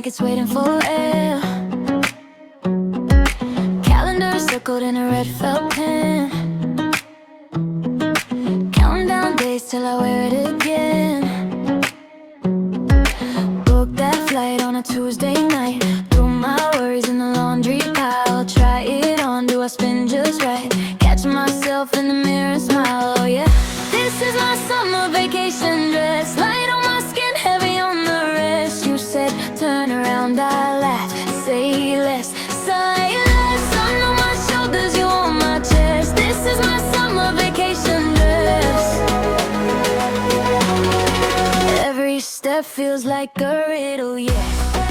like it's waiting for air. Calendar circled in a red felt pen. Counting down days till I wear it again. Book that flight on a Tuesday night. Throw my worries in the laundry pile. Try it on, do I spin just right? Catch myself in the mirror and smile, oh yeah. This is my summer vacation dress. Light on my skin, heavy on the rest. You said turn around, I laughed. Say less, sigh less. Sun on my shoulders, you on my chest. This is my summer vacation dress. Every step feels like a riddle, yeah.